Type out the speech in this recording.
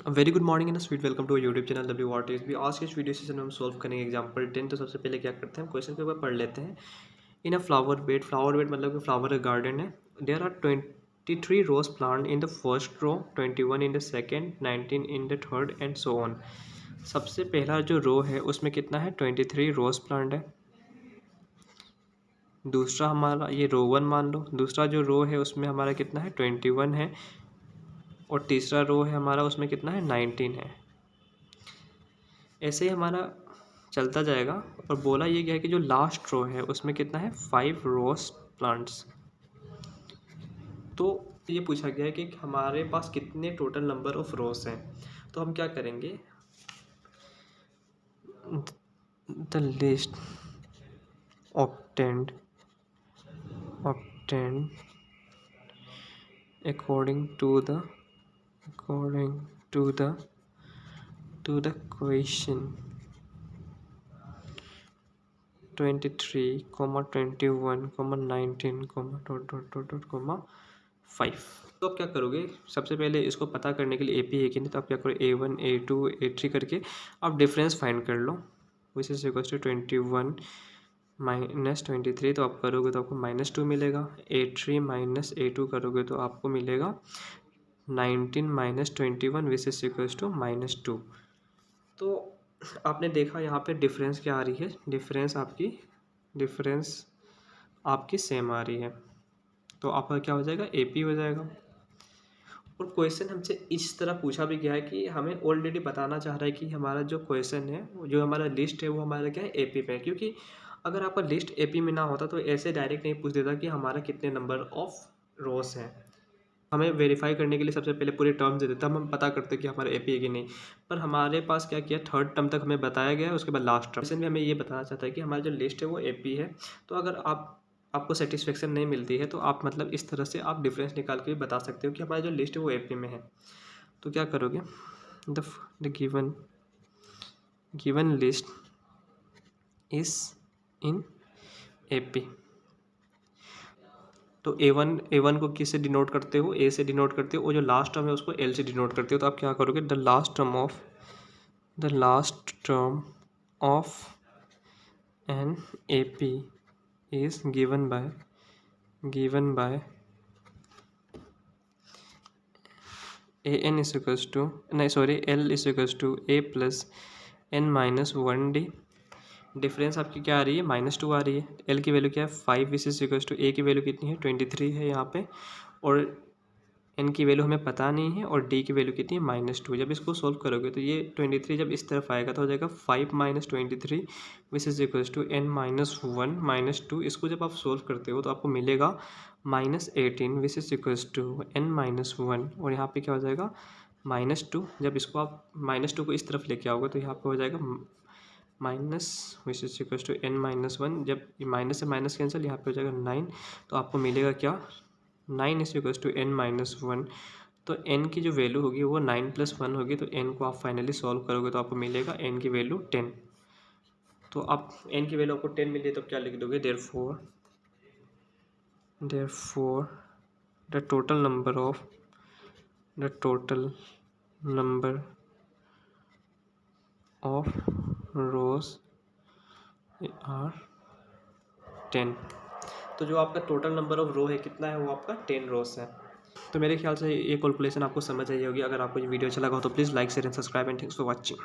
Very good morning and sweet welcome to YouTube channel W what is भी। आज के इस वीडियो सेशन में हम सॉल्व करेंगे एग्जांपल 10। तो सबसे पहले क्या करते हैं, हम क्वेश्चन पेपर पढ़ लेते हैं। इन अ फ्लावर बेड मतलब कि फ्लावर गार्डन है। There are 23 rose plant in the first row, 21 in the second, 19 in the third and so on. सबसे पहला जो रो है उसमें कितना है, 23 रोज प्लांट है। दूसरा हमारा ये रो 1 मान लो। दूसरा जो रो है उसमें हमारा कितना है, 21 है। और तीसरा रो है हमारा, उसमें कितना है, 19 है। ऐसे ही हमारा चलता जाएगा। और बोला ये गया है कि जो लास्ट रो है उसमें कितना है, 5 रोज प्लांट्स। तो ये पूछा गया है कि हमारे पास कितने टोटल नंबर ऑफ रोज हैं। तो हम क्या करेंगे, the list obtained according to the question 23, 21, 19, 5। तो आप क्या करोगे, सबसे पहले इसको पता करने के लिए AP है कि नहीं, तो आप क्या करो, A1 A2 A3 करके आप डिफरेंस फाइंड कर लो। Which is equal to 21 minus 23, तो आप करोगे तो आपको -2 मिलेगा। A3 माइनस A2 करोगे तो आपको मिलेगा 19 minus 21 which is equal to -2। तो आपने देखा यहाँ पे डिफरेंस क्या आ रही है, डिफरेंस आपकी सेम आ रही है। तो आपका क्या हो जाएगा, AP हो जाएगा। और क्वेश्चन हमसे इस तरह पूछा भी गया है कि हमें ऑलरेडी बताना चाह रहा है कि हमारा जो क्वेश्चन है, जो हमारा लिस्ट है, वो हमारा क्या है, AP में है। क्योंकि अगर आपका लिस्ट AP में ना होता तो ऐसे डायरेक्ट नहीं पूछ देता कि हमारा कितने नंबर ऑफ रोज हैं। हमें वेरीफाई करने के लिए सबसे पहले पूरे टर्म्स दे देता, हम पता करते कि हमारा AP है कि नहीं। पर हमारे पास क्या किया, थर्ड टर्म तक हमें बताया गया है, उसके बाद लास्ट टर्म। क्वेश्चन में हमें ये बताना चाहता है कि हमारी जो लिस्ट है वो AP है। तो अगर आपको सेटिस्फेक्शन नहीं मिलती है तो आप मतलब इस तरह से आप डिफरेंस निकाल के भी बता सकते हो कि हमारी जो लिस्ट है वो AP में है। तो क्या करोगे, the given list is in AP। तो A1 को किससे डिनोट करते हो, A से डिनोट करते हो, और जो लास्ट टर्म है उसको L से डिनोट करते हो। तो आप क्या करोगे, the last term of an AP is given by AN is equals to, नहीं sorry, L is equals to A plus N minus 1D। Difference आपकी क्या आ रही है, -2 आ रही है। L की वैल्यू क्या है, 5 which is equals to A की वैल्यू कितनी है, 23 है यहाँ पे। और N की वैल्यू हमें पता नहीं है, और D की वैल्यू कितनी है, -2। जब इसको सोल्व करोगे तो ये 23 जब इस तरफ आएगा तो हो जाएगा 5 minus 23 which is equals to N minus 1 -2। इसको जब आप सोल्व करते हो तो आपको मिलेगा -18 which is equals to N minus 1। और यहाँ पे क्या हो जाएगा, -2। जब इसको आप -2 को इस तरफ लेके आओगे तो यहाँ पे हो जाएगा minus which is equals to N minus 1। जब माइनस से माइनस कैंसिल, यहाँ पे हो जाएगा 9। तो आपको मिलेगा क्या, 9 is equals to N minus 1। तो N की जो वैल्यू होगी वो 9 + 1 होगी। तो N को आप फाइनली सॉल्व करोगे तो आपको मिलेगा N की वैल्यू 10। तो आप N की वैल्यू आपको 10 मिली तो क्या लिख दोगे, therefore the total number of rose are 10। तो जो आपका टोटल नंबर ऑफ रो है कितना है, वो आपका 10 रोज है। तो मेरे ख्याल से ये कैलकुलेशन आपको समझ आई होगी। अगर आपको ये वीडियो अच्छा लगा हो तो please like share and subscribe and thanks for watching.